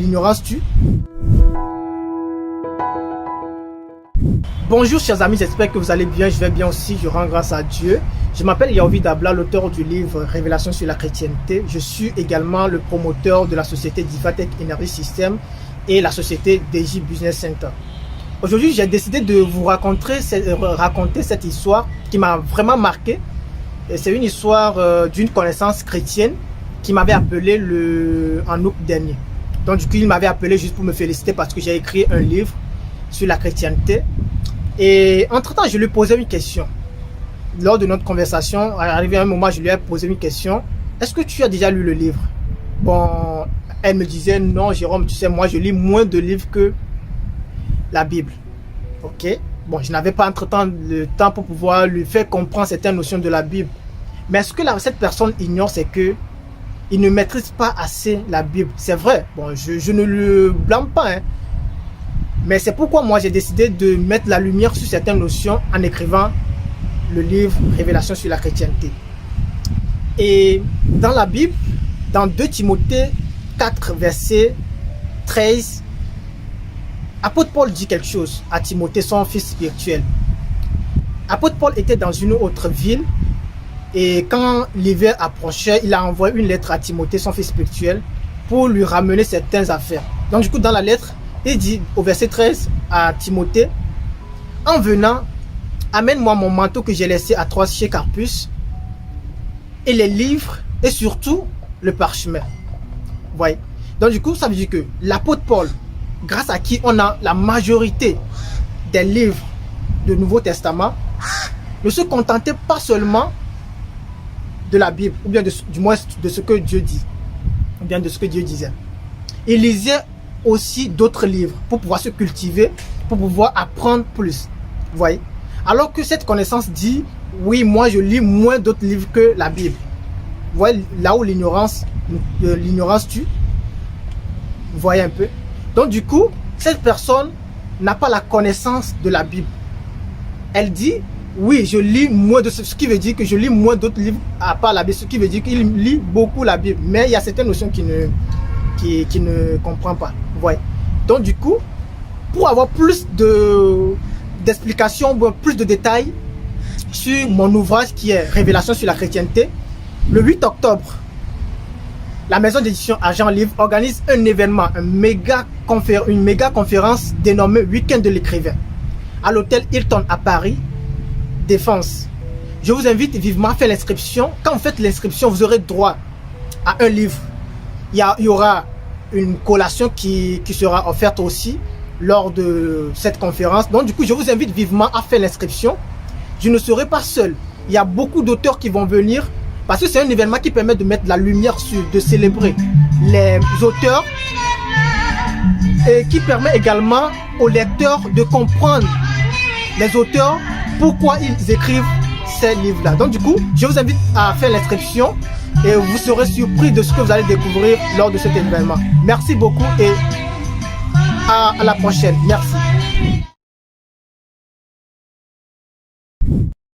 L'ignorance tue. Bonjour chers amis, j'espère que vous allez bien, je vais bien aussi, je rends grâce à Dieu. Je m'appelle Yaovi Dabla, l'auteur du livre Révélation sur la chrétienté. Je suis également le promoteur de la société Divatech Energy System et la société DJ Business Center. Aujourd'hui, j'ai décidé de vous raconter cette histoire qui m'a vraiment marqué. C'est une histoire d'une connaissance chrétienne qui m'avait appelé en août dernier. Donc du coup, il m'avait appelé juste pour me féliciter parce que j'ai écrit un livre sur la chrétienté. Et entre-temps, je lui posais une question. Lors de notre conversation, arrivé à un moment, je lui ai posé une question. Est-ce que tu as déjà lu le livre? Bon, elle me disait, non, Jérôme, tu sais, moi, je lis moins de livres que la Bible. Ok. Bon, je n'avais pas entre-temps le temps pour pouvoir lui faire comprendre certaines notions de la Bible. Mais ce que cette personne ignore, c'est que il ne maîtrise pas assez la Bible. C'est vrai. Bon, je ne le blâme pas, hein. Mais c'est pourquoi moi j'ai décidé de mettre la lumière sur certaines notions en écrivant le livre Révélation sur la chrétienté. Et dans la Bible, dans 2 Timothée 4, verset 13, apôtre Paul dit quelque chose à Timothée, son fils spirituel. Apôtre Paul était dans une autre ville et quand l'hiver approchait, il a envoyé une lettre à Timothée, son fils spirituel, pour lui ramener certaines affaires. Donc du coup, dans la lettre, il dit au verset 13 à Timothée, en venant, amène-moi mon manteau que j'ai laissé à Troas chez Carpus, et les livres, et surtout le parchemin. Vous voyez? Donc du coup, ça veut dire que l'apôtre Paul, grâce à qui on a la majorité des livres du Nouveau Testament, ne se contentait pas seulement de la Bible, ou bien du moins de ce que Dieu dit, ou bien de ce que Dieu disait. Il lisait aussi d'autres livres pour pouvoir se cultiver, pour pouvoir apprendre plus. Vous voyez? Alors que cette connaissance dit, oui, moi je lis moins d'autres livres que la Bible. Vous voyez là où l'ignorance tue? Vous voyez un peu? Donc du coup, cette personne n'a pas la connaissance de la Bible. Elle dit, oui, je lis moins de ce qui veut dire que je lis moins d'autres livres à part la Bible, ce qui veut dire qu'il lit beaucoup la Bible. Mais il y a certaines notions qui ne comprend pas. Vous voyez? Donc du coup, pour avoir plus d'explications, plus de détails sur mon ouvrage qui est Révélation sur la chrétienté, le 8 octobre, la maison d'édition Agent Livre organise un événement, une méga conférence dénommée Week-end de l'écrivain à l'hôtel Hilton à Paris, Défense. Je vous invite vivement à faire l'inscription. Quand vous faites l'inscription, vous aurez droit à un livre. Il y aura une collation qui sera offerte aussi lors de cette conférence. Donc du coup, je vous invite vivement à faire l'inscription. Je ne serai pas seul. Il y a beaucoup d'auteurs qui vont venir parce que c'est un événement qui permet de mettre la lumière sur, de célébrer les auteurs et qui permet également aux lecteurs de comprendre les auteurs, pourquoi ils écrivent ces livres-là. Donc du coup, je vous invite à faire l'inscription et vous serez surpris de ce que vous allez découvrir lors de cet événement. Merci beaucoup et à la prochaine. Merci.